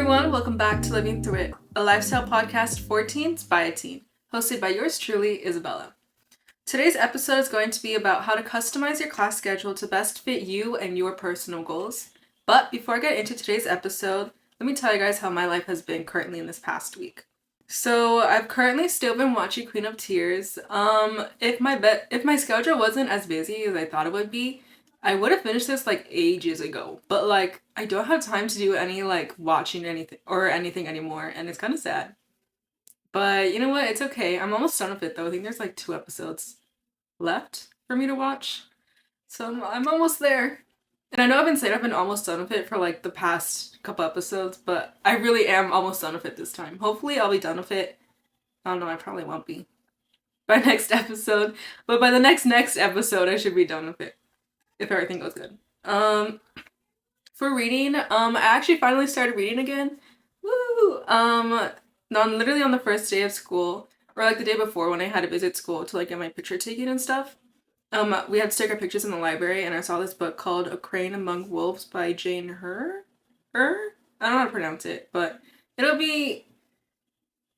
everyone, welcome back to Living Through It, a lifestyle podcast for teens by a teen, hosted by yours truly, Isabella. Today's episode is going to be about how to customize your class schedule to best fit you and your personal goals. But before I get into today's episode, let me tell you guys how my life has been currently in this past week. So I've currently still been watching Queen of Tears. If my schedule wasn't as busy as I thought it would be, I would have finished this like ages ago, but like I don't have time to do any like watching anything anymore, and it's kind of sad. But you know what? It's okay. I'm almost done with it though. I think there's like 2 episodes left for me to watch. So I'm almost there. And I know I've been saying I've been almost done with it for like the past couple episodes, but I really am almost done with it this time. Hopefully I'll be done with it. I don't know, I probably won't be by next episode, but by the next episode I should be done with it if everything goes good. For reading, I actually finally started reading again. Woo! Literally on the first day of school, or like the day before when I had to visit school to like get my picture taken and stuff. We had to take our pictures in the library, and I saw this book called A Crane Among Wolves by Jane Her. I don't know how to pronounce it, but it'll be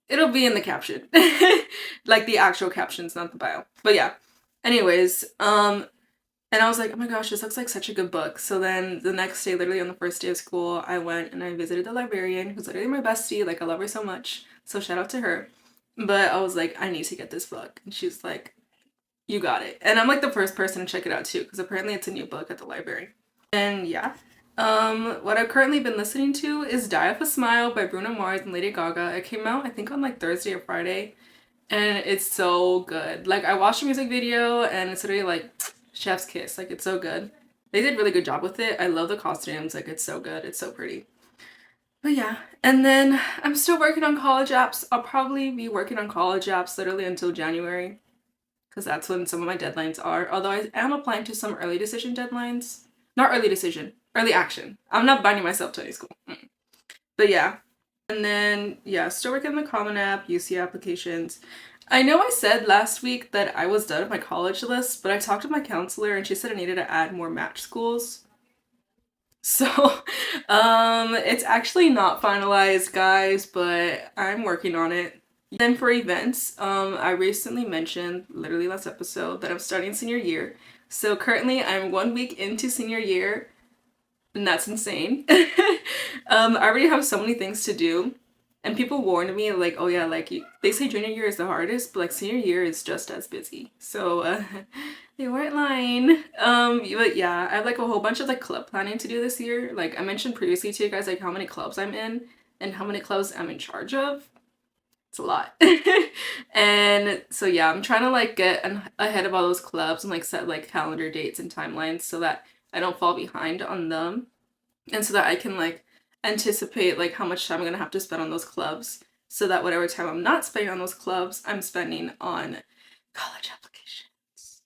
in the caption. Like the actual captions, not the bio. But yeah. Anyways, and I was like, oh my gosh, this looks like such a good book. So then the next day, literally on the first day of school, I went and I visited the librarian, who's literally my bestie. Like, I love her so much. So shout out to her. But I was like, I need to get this book. And she's like, you got it. And I'm like the first person to check it out too, because apparently it's a new book at the library. And yeah. What I've currently been listening to is Die With a Smile by Bruno Mars and Lady Gaga. It came out, I think, on like Thursday or Friday. And it's so good. Like, I watched the music video and it's literally like chef's kiss. Like, it's so good. They did a really good job with it. I love the costumes. Like, it's so good. It's so pretty. But yeah. And then I'm still working on college apps. I'll probably be working on college apps literally until January, because that's when some of my deadlines are. Although I am applying to some early decision deadlines. Not early decision. Early action. I'm not binding myself to any school. But yeah. And then, yeah, still working on the Common App, UC applications. I know I said last week that I was done with my college list, but I talked to my counselor and she said I needed to add more match schools. So, it's actually not finalized, guys, but I'm working on it. Then for events, I recently mentioned, literally last episode, that I'm starting senior year. So currently I'm 1 week into senior year, and that's insane. I already have so many things to do. And people warned me, like, oh yeah, like, they say junior year is the hardest, but, like, senior year is just as busy. So, they weren't lying. But yeah, I have, like, a whole bunch of, like, club planning to do this year. Like, I mentioned previously to you guys, like, how many clubs I'm in and how many clubs I'm in charge of. It's a lot. And so, yeah, I'm trying to, like, get ahead of all those clubs and, like, set, like, calendar dates and timelines so that I don't fall behind on them. And so that I can, like, anticipate like how much time I'm gonna have to spend on those clubs, so that whatever time I'm not spending on those clubs, I'm spending on college applications.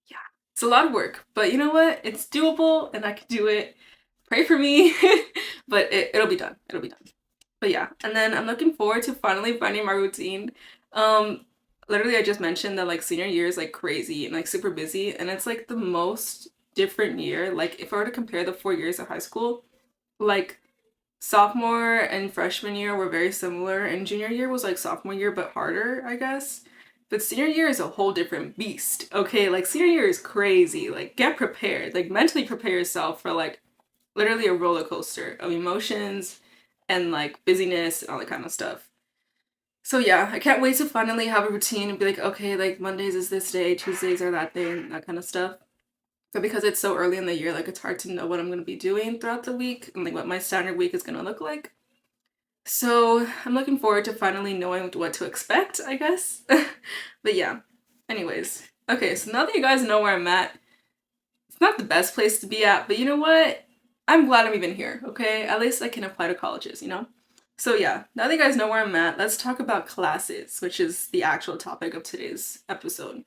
Yeah, it's a lot of work, but you know what? It's doable and I can do it. Pray for me. But it'll be done. It'll be done. But yeah, and then I'm looking forward to finally finding my routine. Literally I just mentioned that like senior year is like crazy and like super busy, and it's like the most different year. Like if I were to compare the 4 years of high school, like sophomore and freshman year were very similar, and junior year was like sophomore year but harder, I guess. But senior year is a whole different beast. Okay, like senior year is crazy. Like get prepared, like mentally prepare yourself for like literally a roller coaster of emotions and like busyness and all that kind of stuff. So yeah, I can't wait to finally have a routine and be like, okay, like Mondays is this day, Tuesdays are that day, and that kind of stuff. But because it's so early in the year, like, it's hard to know what I'm going to be doing throughout the week and, like, what my standard week is going to look like. So I'm looking forward to finally knowing what to expect, I guess. But yeah, anyways. Okay, so now that you guys know where I'm at, it's not the best place to be at, but you know what? I'm glad I'm even here, okay? At least I can apply to colleges, you know? So yeah, now that you guys know where I'm at, let's talk about classes, which is the actual topic of today's episode.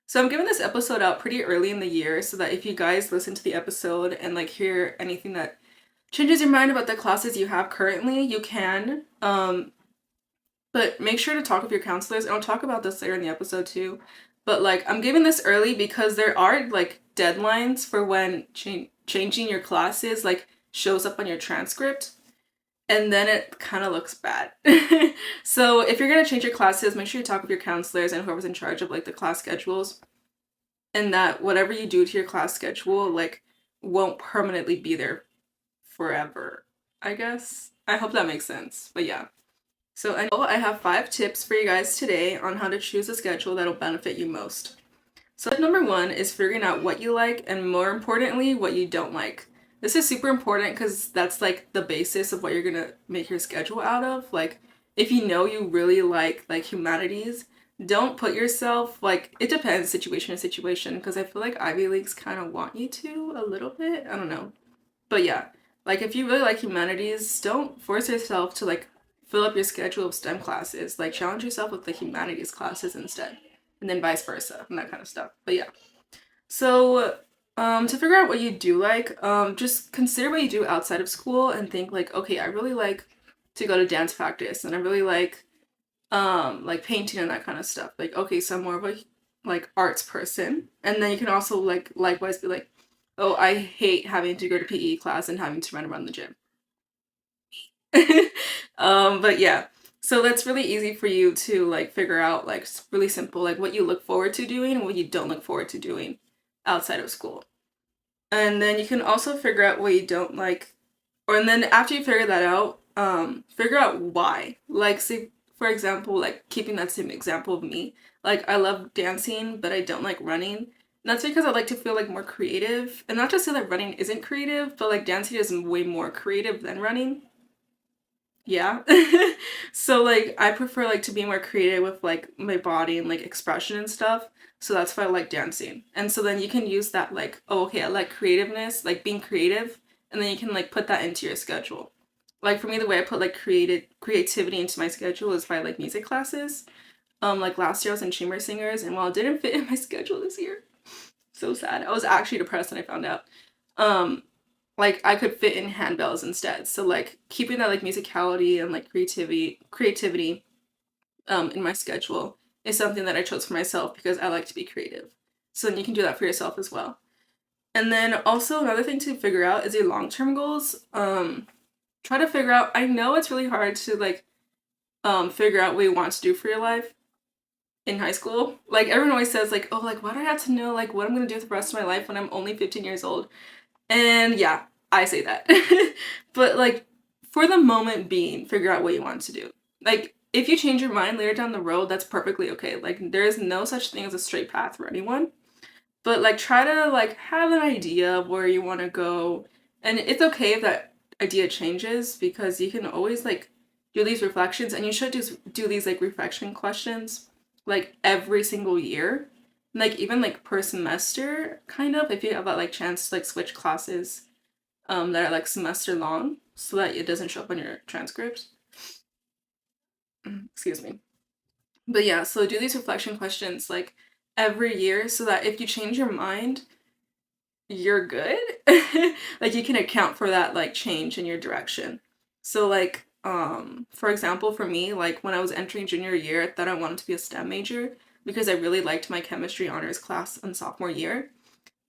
So I'm giving this episode out pretty early in the year so that if you guys listen to the episode and like hear anything that changes your mind about the classes you have currently, you can. But make sure to talk with your counselors, and I'll talk about this later in the episode too. But like I'm giving this early because there are like deadlines for when changing your classes like shows up on your transcript. and then it kind of looks bad. So if you're going to change your classes, make sure you talk with your counselors and whoever's in charge of like the class schedules, and that whatever you do to your class schedule like won't permanently be there forever, I guess. I hope that makes sense. But yeah. So I have 5 tips for you guys today on how to choose a schedule that'll benefit you most. So tip number 1 is figuring out what you like and, more importantly, what you don't like. This is super important because that's like the basis of what you're gonna make your schedule out of. Like, if you know you really like humanities, don't put yourself like, it depends situation to situation, because I feel like Ivy Leagues kind of want you to a little bit. I don't know. But yeah, like if you really like humanities, don't force yourself to like fill up your schedule of STEM classes. Like challenge yourself with the humanities classes instead, and then vice versa and that kind of stuff. But yeah, so to figure out what you do like, just consider what you do outside of school and think like, okay, I really like to go to dance practice, and I really like painting and that kind of stuff. Like, okay, so I'm more of a like arts person, and then you can also like likewise be like, oh, I hate having to go to PE class and having to run around the gym. But yeah, so that's really easy for you to like figure out, like really simple, like what you look forward to doing and what you don't look forward to doing outside of school. And then you can also figure out what you don't like, or and then after you figure that out, figure out why. Like, say for example, like keeping that same example of me, like I love dancing, but I don't like running. And that's because I like to feel like more creative. And not to say that running isn't creative, but like dancing is way more creative than running. Yeah. So like I prefer like to be more creative with like my body and like expression and stuff. So that's why I like dancing. And so then you can use that like, oh, okay, I like creativeness, like being creative, and then you can like put that into your schedule. Like for me, the way I put like creativity into my schedule is by like music classes. Like last year I was in chamber singers, and while it didn't fit in my schedule this year, so sad. I was actually depressed when I found out. Um, like I could fit in handbells instead. So like keeping that like musicality and like creativity in my schedule is something that I chose for myself because I like to be creative. So then you can do that for yourself as well. And then also another thing to figure out is your long-term goals. Try to figure out, I know it's really hard to like figure out what you want to do for your life in high school. Like everyone always says like, oh, like why do I have to know like what I'm gonna do with the rest of my life when I'm only 15 years old? And yeah, I say that. But like for the moment being, figure out what you want to do. Like if you change your mind later down the road, that's perfectly okay. Like there is no such thing as a straight path for anyone. But like try to like have an idea of where you want to go. And it's okay if that idea changes, because you can always like do these reflections, and you should just do these like reflection questions like every single year, like even like per semester, kind of, if you have that like chance to like switch classes that are like semester long, so that it doesn't show up on your transcripts. Excuse me. But yeah, so do these reflection questions like every year, so that if you change your mind, you're good. Like you can account for that like change in your direction. So like for example, for me, like when I was entering junior year, I thought I wanted to be a STEM major because I really liked my chemistry honors class in sophomore year.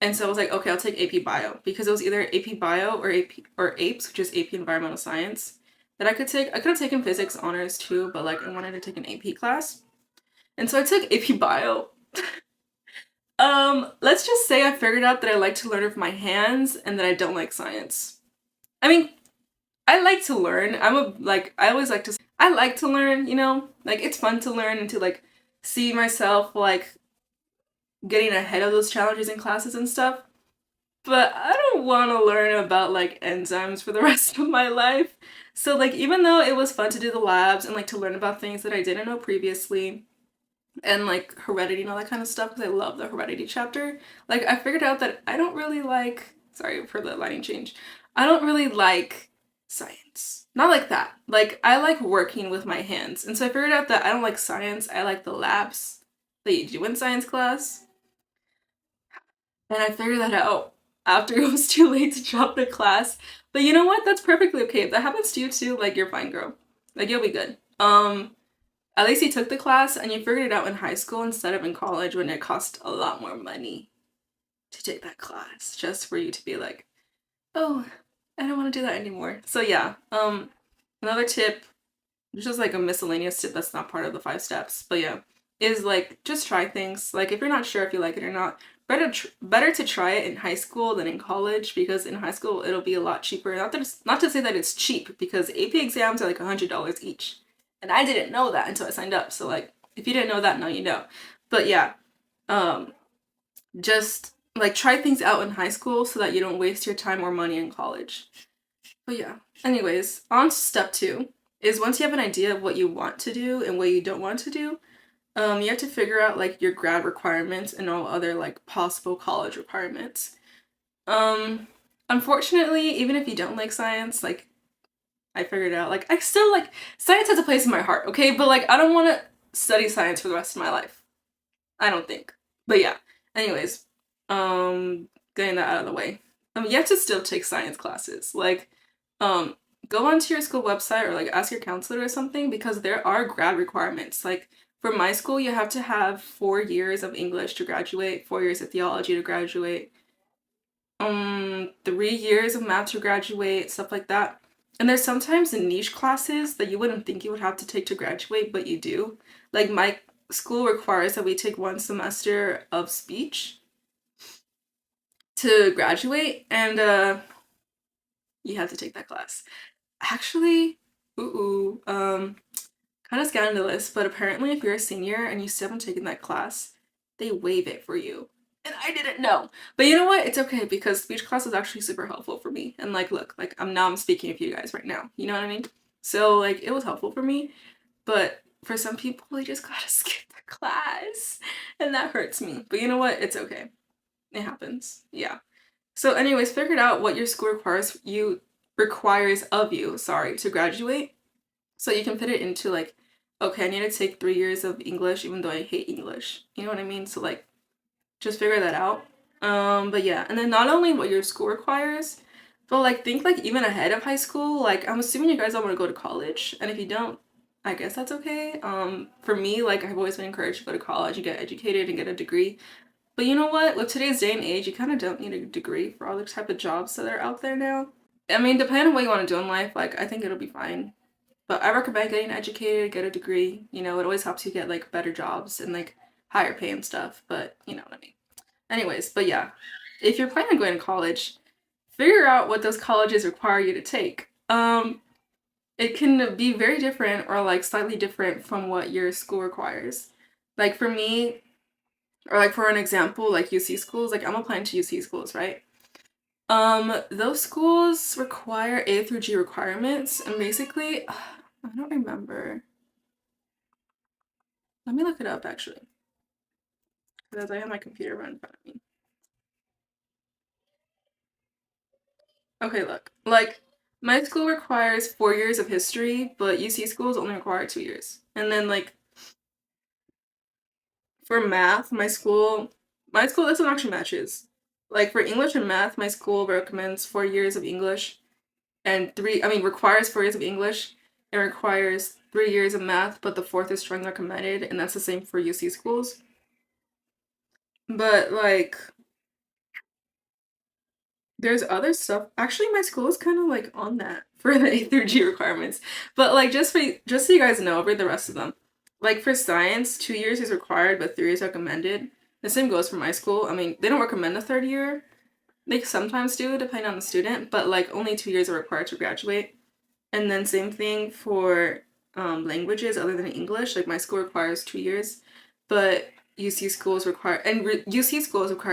And so I was like, okay, I'll take AP Bio, because it was either AP Bio or AP or APES, which is AP Environmental Science, that I could take. I could have taken physics honors too, but like I wanted to take an AP class. And so I took AP Bio. Let's just say I figured out that I like to learn with my hands and that I don't like science. I mean, I like to learn. I always like to, I like to learn, you know? Like, it's fun to learn and to, like, see myself, like, getting ahead of those challenges in classes and stuff. But I don't want to learn about, like, enzymes for the rest of my life. So, like, even though it was fun to do the labs and, like, to learn about things that I didn't know previously, and like heredity and all that kind of stuff, because I love the heredity chapter, like I figured out that I don't really like, sorry for the lighting change, I don't really like science. Not like that. Like I like working with my hands. And so I figured out that I don't like science, I like the labs that you do in science class. And I figured that out after it was too late to drop the class. But you know what? That's perfectly okay. If that happens to you too, like you're fine, girl. Like you'll be good. At least you took the class and you figured it out in high school instead of in college, when it cost a lot more money to take that class, just for you to be like, oh, I don't want to do that anymore. So yeah, Another tip, just like a miscellaneous tip that's not part of the 5 steps, but yeah, is like just try things. Like if you're not sure if you like it or not, better to try it in high school than in college, because in high school it'll be a lot cheaper. Not to say that it's cheap, because AP exams are like $100 each, and I didn't know that until I signed up. So like if you didn't know that, now you know. But yeah, um, just like try things out in high school so that you don't waste your time or money in college. But yeah, anyways, on to step 2 is once you have an idea of what you want to do and what you don't want to do, you have to figure out like your grad requirements and all other like possible college requirements. Um, Unfortunately, even if you don't like science, like I figured out, like I still like science has a place in my heart, okay? But like I don't want to study science for the rest of my life. I don't think. But yeah. Anyways, getting that out of the way. You have to still take science classes. Like, um, go onto your school website or like ask your counselor or something, because there are grad requirements. Like for my school, you have to have 4 years of English to graduate, 4 years of theology to graduate, 3 years of math to graduate, stuff like that. And there's sometimes niche classes that you wouldn't think you would have to take to graduate, but you do. Like my school requires that we take 1 semester of speech to graduate, and you have to take that class. Actually, kind of scandalous, but apparently if you're a senior and you still haven't taken that class, they waive it for you. And I didn't know. But you know what? It's okay, because speech class was actually super helpful for me. And like, look, like I'm speaking with you guys right now. You know what I mean? So like it was helpful for me, but for some people they just gotta skip the class. And that hurts me. But you know what? It's okay. It happens. Yeah. So anyways, figured out what your school requires of you, sorry, to graduate. So you can fit it into like, okay, I need to take 3 years of English even though I hate English. You know what I mean? So like just figure that out. But yeah, and then not only what your school requires, but like think like even ahead of high school. Like I'm assuming you guys don't want to go to college, and if you don't, I guess that's okay. For me, like I've always been encouraged to go to college and get educated and get a degree. But you know what? With today's day and age, you kind of don't need a degree for all the type of jobs that are out there now. I mean, depending on what you want to do in life, like I think it'll be fine. But I recommend getting educated, get a degree. You know, it always helps you get like better jobs and like higher pay and stuff. But you know what I mean. Anyways, but yeah, if you're planning on going to college, figure out what those colleges require you to take. It can be very different or like slightly different from what your school requires. Like for me, or like for an example, like UC schools, like I'm applying to UC schools, right? Those schools require A through G requirements, and basically, I don't remember. Let me look it up actually, because I have my computer right in front of me. Okay, look. Like, my school requires 4 years of history, but UC schools only require 2 years. And then, like, for math, this one actually matches. Like, for English and math, my school recommends 4 years of English requires 4 years of English and requires 3 years of math, but the fourth is strongly recommended, and that's the same for UC schools. But, like, there's other stuff. Actually, my school is kind of like on that for the A through G requirements. But like just so you guys know, I'll read the rest of them. Like for science, 2 years is required, but 3 years recommended. The same goes for my school. I mean, they don't recommend a third year. They sometimes do, depending on the student, but like only 2 years are required to graduate. And then same thing for languages other than English. Like my school requires 2 years, but UC schools require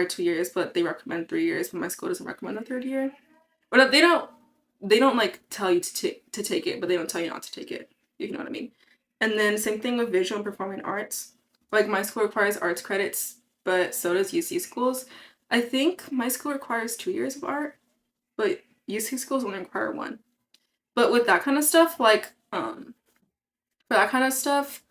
2 years, but they recommend 3 years. But my school doesn't recommend a third year. But they don't like tell you to take it, but they don't tell you not to take it. You know what I mean? And then same thing with visual and performing arts. Like my school requires arts credits, but so does UC schools. I think my school requires 2 years of art, but UC schools only require one. But with that kind of stuff, like for that kind of stuff,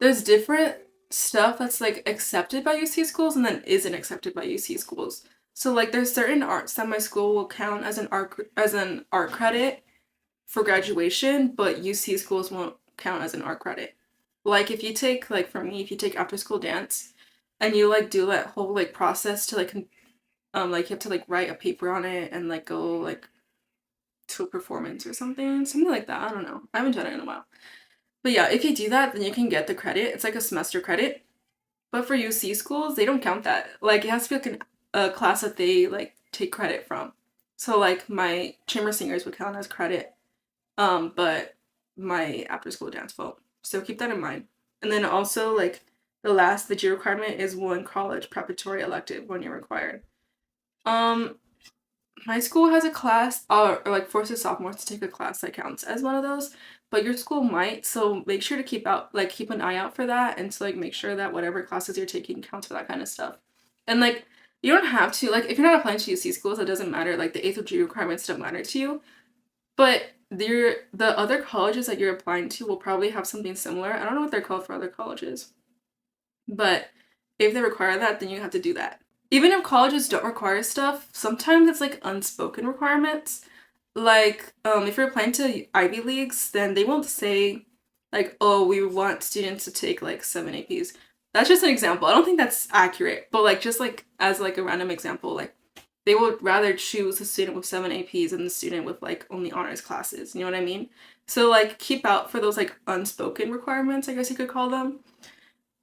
there's different stuff that's like accepted by UC schools and then isn't accepted by UC schools. So like there's certain arts that my school will count as an art credit for graduation, but UC schools won't count as an art credit. Like if you take like for me, if you take after school dance and you like do that whole like process to like you have to like write a paper on it and like go like to a performance or something like that. I don't know. I haven't done it in a while. But yeah, if you do that, then you can get the credit. It's like a semester credit. But for UC schools, they don't count that. Like, it has to be like a class that they like take credit from. So like my chamber singers would count as credit, but my after school dance won't. So keep that in mind. And then also like the G requirement is one college preparatory elective when you're required. My school has a class, or like forces sophomores to take a class that counts as one of those, but your school might, so make sure to keep an eye out for that, and to like make sure that whatever classes you're taking counts for that kind of stuff. And like, you don't have to, like, if you're not applying to UC schools, it doesn't matter, like the 8th of G requirements don't matter to you, but the other colleges that you're applying to will probably have something similar. I don't know what they're called for other colleges, but if they require that, then you have to do that. Even if colleges don't require stuff, sometimes it's like unspoken requirements. Like, if you're applying to Ivy Leagues, then they won't say, like, oh, we want students to take like 7 APs. That's just an example. I don't think that's accurate, but like, just like as like a random example, like they would rather choose a student with 7 APs than the student with like only honors classes. You know what I mean? So like, keep out for those like unspoken requirements, I guess you could call them.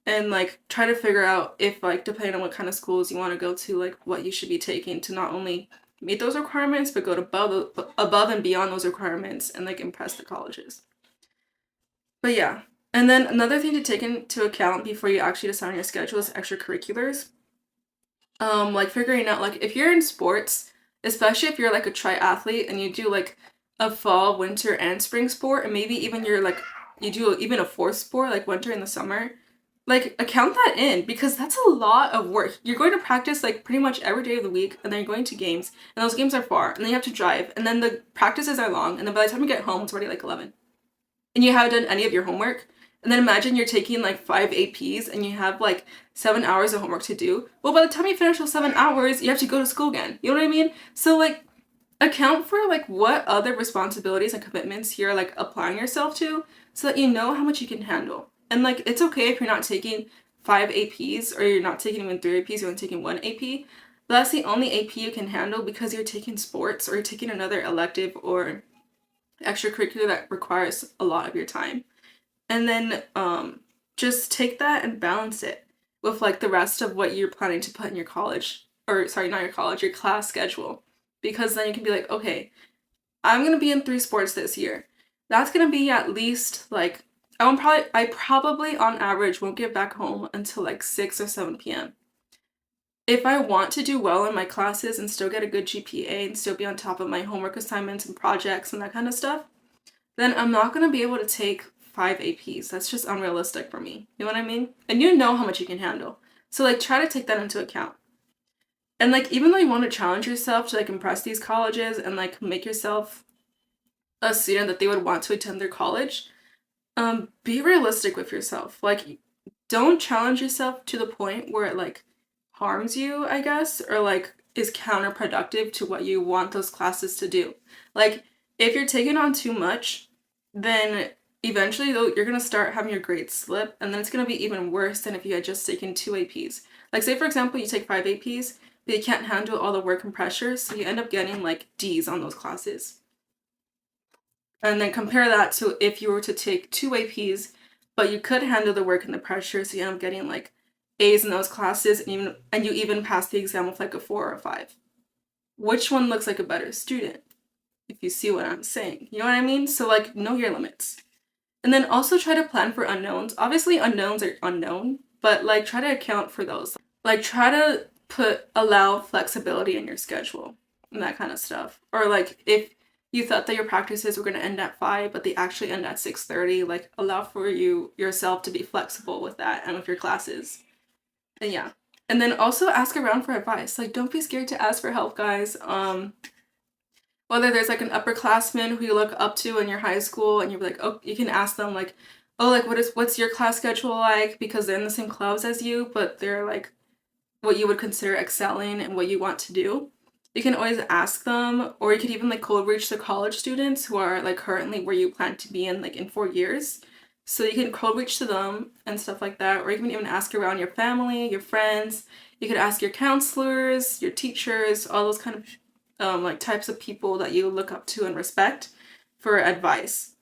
And like try to figure out if like depending on what kind of schools you want to go to, like what you should be taking to not only meet those requirements but go to above and beyond those requirements and like impress the colleges. But yeah, and then another thing to take into account before you actually decide on your schedule is extracurriculars. Like figuring out like if you're in sports, especially if you're like a triathlete and you do like a fall, winter, and spring sport, and maybe even you're like you do even a fourth sport like winter and the summer, like account that in, because that's a lot of work. You're going to practice like pretty much every day of the week, and then you're going to games, and those games are far, and then you have to drive, and then the practices are long, and then by the time you get home it's already like 11 and you haven't done any of your homework. And then imagine you're taking like 5 APs and you have like 7 hours of homework to do. Well, by the time you finish those 7 hours, you have to go to school again. You know what I mean? So like account for like what other responsibilities and commitments you're like applying yourself to, so that you know how much you can handle. And like, it's okay if you're not taking 5 APs or you're not taking even 3 APs, you're only taking 1 AP. But that's the only AP you can handle because you're taking sports or you're taking another elective or extracurricular that requires a lot of your time. And then just take that and balance it with like the rest of what you're planning to put in your college, or sorry, not your college, your class schedule. Because then you can be like, okay, I'm gonna be in 3 sports this year. That's gonna be at least like I probably on average won't get back home until like 6 or 7 p.m. If I want to do well in my classes and still get a good GPA and still be on top of my homework assignments and projects and that kind of stuff, then I'm not going to be able to take 5 APs. That's just unrealistic for me. You know what I mean? And you know how much you can handle. So like try to take that into account. And like even though you want to challenge yourself to like impress these colleges and like make yourself a student that they would want to attend their college, be realistic with yourself. Like don't challenge yourself to the point where it like harms you, I guess, or like is counterproductive to what you want those classes to do. Like if you're taking on too much, then eventually though you're gonna start having your grades slip, and then it's gonna be even worse than if you had just taken 2 APs. Like say for example you take 5 APs, but you can't handle all the work and pressure, so you end up getting like D's on those classes. And then compare that to if you were to take 2 APs, but you could handle the work and the pressure, so you end up getting like A's in those classes, and you even pass the exam with like a 4 or a 5. Which one looks like a better student? If you see what I'm saying. You know what I mean? So like know your limits. And then also try to plan for unknowns. Obviously unknowns are unknown, but like try to account for those. Like try to allow flexibility in your schedule and that kind of stuff. Or like if you thought that your practices were going to end at 5, but they actually end at 6:30, like allow for yourself to be flexible with that and with your classes. And yeah. And then also ask around for advice. Like don't be scared to ask for help, guys. Whether there's like an upperclassman who you look up to in your high school and you're like, oh, you can ask them like, oh, like what's your class schedule like? Because they're in the same clubs as you, but they're like what you would consider excelling and what you want to do. You can always ask them, or you could even like cold reach the college students who are like currently where you plan to be in like in 4 years. So you can cold reach to them and stuff like that, or you can even ask around your family, your friends. You could ask your counselors, your teachers, all those kind of like types of people that you look up to and respect for advice.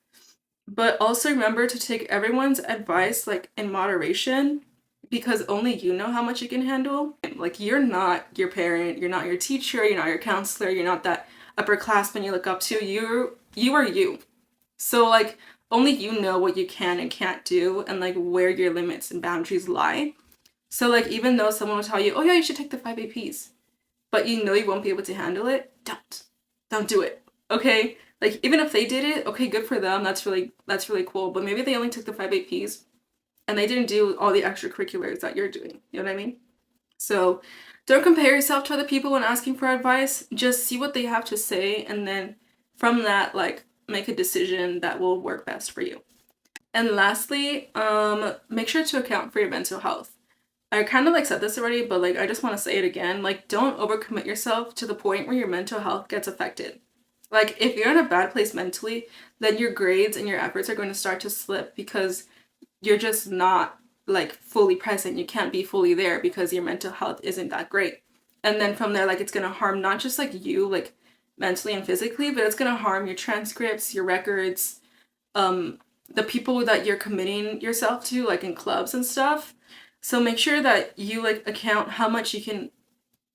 But also remember to take everyone's advice like in moderation, because only you know how much you can handle. Like, you're not your parent, you're not your teacher, you're not your counselor, you're not that upperclassman you look up to. You are you. So like, only you know what you can and can't do, and like where your limits and boundaries lie. So like, even though someone will tell you, oh yeah, you should take the 5 APs, but you know you won't be able to handle it, don't do it. Okay? Like, even if they did it, okay, good for them. That's really cool. But maybe they only took the 5 APs and they didn't do all the extracurriculars that you're doing. You know what I mean? So don't compare yourself to other people when asking for advice. Just see what they have to say, and then from that, like, make a decision that will work best for you. And lastly, make sure to account for your mental health. I kind of like said this already, but like, I just want to say it again. Like, don't overcommit yourself to the point where your mental health gets affected. Like, if you're in a bad place mentally, then your grades and your efforts are going to start to slip, because you're just not like fully present. You can't be fully there because your mental health isn't that great. And then from there, like, it's going to harm not just like you, like mentally and physically, but it's going to harm your transcripts, your records, the people that you're committing yourself to, like in clubs and stuff. So make sure that you like account how much you can,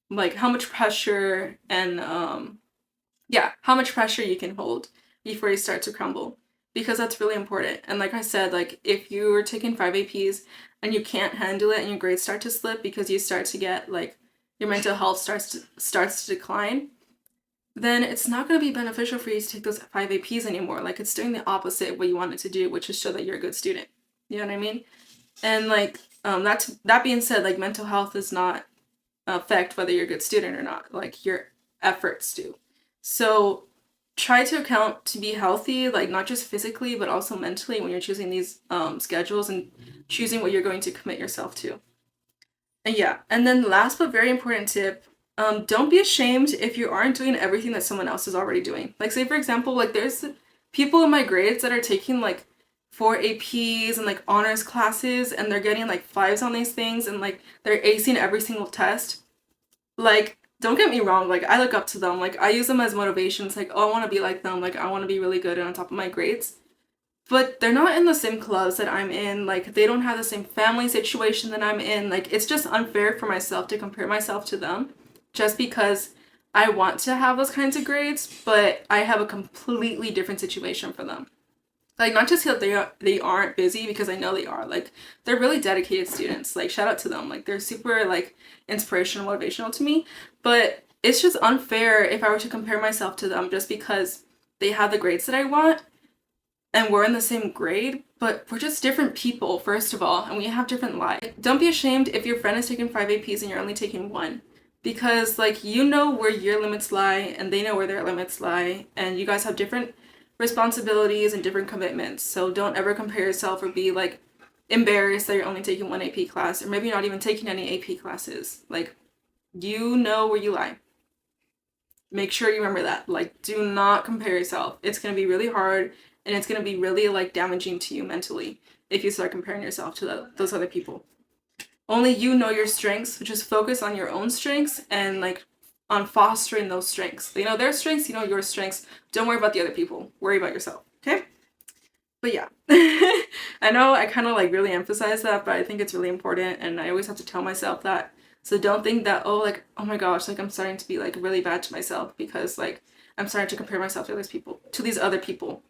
like how much pressure and how much pressure you can hold before you start to crumble, because that's really important. And like I said, like, if you're taking 5 APs and you can't handle it and your grades start to slip because you start to get like, your mental health starts to decline, then it's not going to be beneficial for you to take those 5 APs anymore. Like, it's doing the opposite of what you want it to do, which is show that you're a good student. You know what I mean? And like, that being said, like, mental health does not affect whether you're a good student or not. Like, your efforts do. So try to account to be healthy, like not just physically, but also mentally when you're choosing these schedules and choosing what you're going to commit yourself to. And yeah, and then last but very important tip, don't be ashamed if you aren't doing everything that someone else is already doing. Like, say for example, like, there's people in my grades that are taking like 4 APs and like honors classes, and they're getting like 5s on these things, and like they're acing every single test. Like, don't get me wrong, like, I look up to them. Like, I use them as motivation. It's like, oh, I want to be like them. Like, I want to be really good and on top of my grades. But they're not in the same clubs that I'm in. Like, they don't have the same family situation that I'm in. Like, it's just unfair for myself to compare myself to them just because I want to have those kinds of grades, but I have a completely different situation for them. Like, not just that they aren't busy, because I know they are. Like, they're really dedicated students. Like, shout out to them. Like, they're super like inspirational, motivational to me. But it's just unfair if I were to compare myself to them just because they have the grades that I want and we're in the same grade, but we're just different people, first of all, and we have different lives. Don't be ashamed if your friend is taking 5 APs and you're only taking 1, because like, you know where your limits lie and they know where their limits lie, and you guys have different responsibilities and different commitments. So don't ever compare yourself or be like embarrassed that you're only taking 1 AP class, or maybe not even taking any AP classes. Like, you know where you lie. Make sure you remember that. Like, do not compare yourself. It's going to be really hard, and it's going to be really like damaging to you mentally if you start comparing yourself to those other people. Only you know your strengths. Just focus on your own strengths and like on fostering those strengths. They know their strengths, you know your strengths. Don't worry about the other people. Worry about yourself. Okay? But yeah, I know I kind of like really emphasize that, but I think it's really important, and I always have to tell myself that. So don't think that, oh, like, oh my gosh, like, I'm starting to be like really bad to myself because like I'm starting to compare myself to these other people.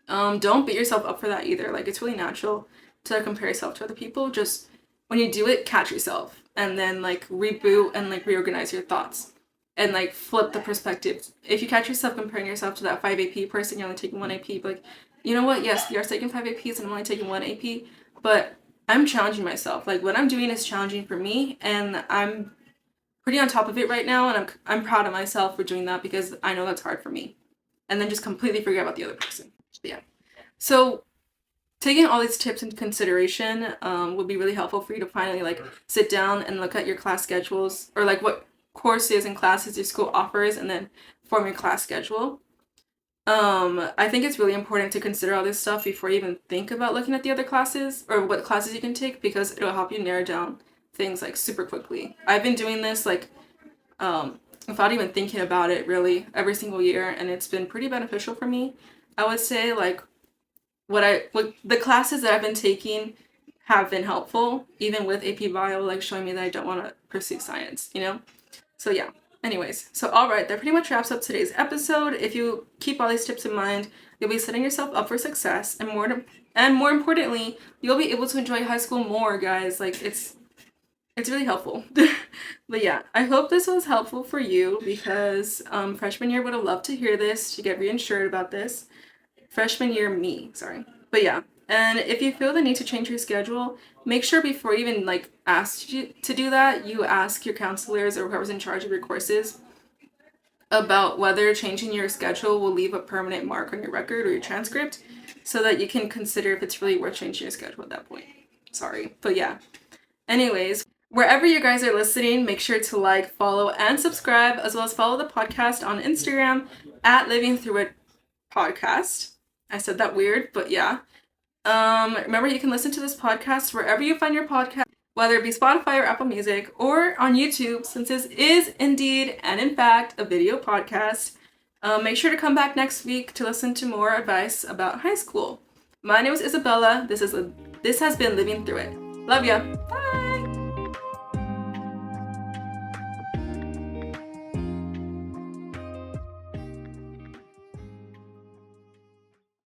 Don't beat yourself up for that either. Like, it's really natural to compare yourself to other people. Just when you do it, catch yourself and then like reboot and like reorganize your thoughts and like flip the perspective. If you catch yourself comparing yourself to that 5 AP person, you're only taking 1 AP, but like, you know what? Yes, you're taking 5 APs and I'm only taking 1 AP, but I'm challenging myself. Like, what I'm doing is challenging for me, and I'm pretty on top of it right now, and I'm proud of myself for doing that because I know that's hard for me. And then just completely forget about the other person. But yeah. So taking all these tips into consideration would be really helpful for you to finally like sit down and look at your class schedules, or like what courses and classes your school offers, and then form your class schedule. I think it's really important to consider all this stuff before you even think about looking at the other classes or what classes you can take, because it'll help you narrow down things like super quickly. I've been doing this like without even thinking about it really every single year, and it's been pretty beneficial for me. I would say like what the classes that I've been taking have been helpful, even with AP Bio, like showing me that I don't want to pursue science, you know? So yeah. Anyways, so all right, that pretty much wraps up today's episode. If you keep all these tips in mind, you'll be setting yourself up for success, and more importantly, you'll be able to enjoy high school more, guys. Like it's really helpful. But yeah, I hope this was helpful for you because freshman year would have loved to hear this, to get reassured about this. Freshman year me, sorry. But yeah, and if you feel the need to change your schedule, make sure before you even like ask you to do that, you ask your counselors or whoever's in charge of your courses about whether changing your schedule will leave a permanent mark on your record or your transcript, so that you can consider if it's really worth changing your schedule at that point. Sorry, but yeah. Anyways, wherever you guys are listening, make sure to like, follow, and subscribe, as well as follow the podcast on Instagram at Living Through It Podcast. I said that weird, but yeah. Remember, you can listen to this podcast wherever you find your podcast, whether it be Spotify or Apple Music, or on YouTube, since this is indeed and in fact a video podcast. Make sure to come back next week to listen to more advice about high school. My name is Isabella. This has been Living Through It. Love ya. Bye.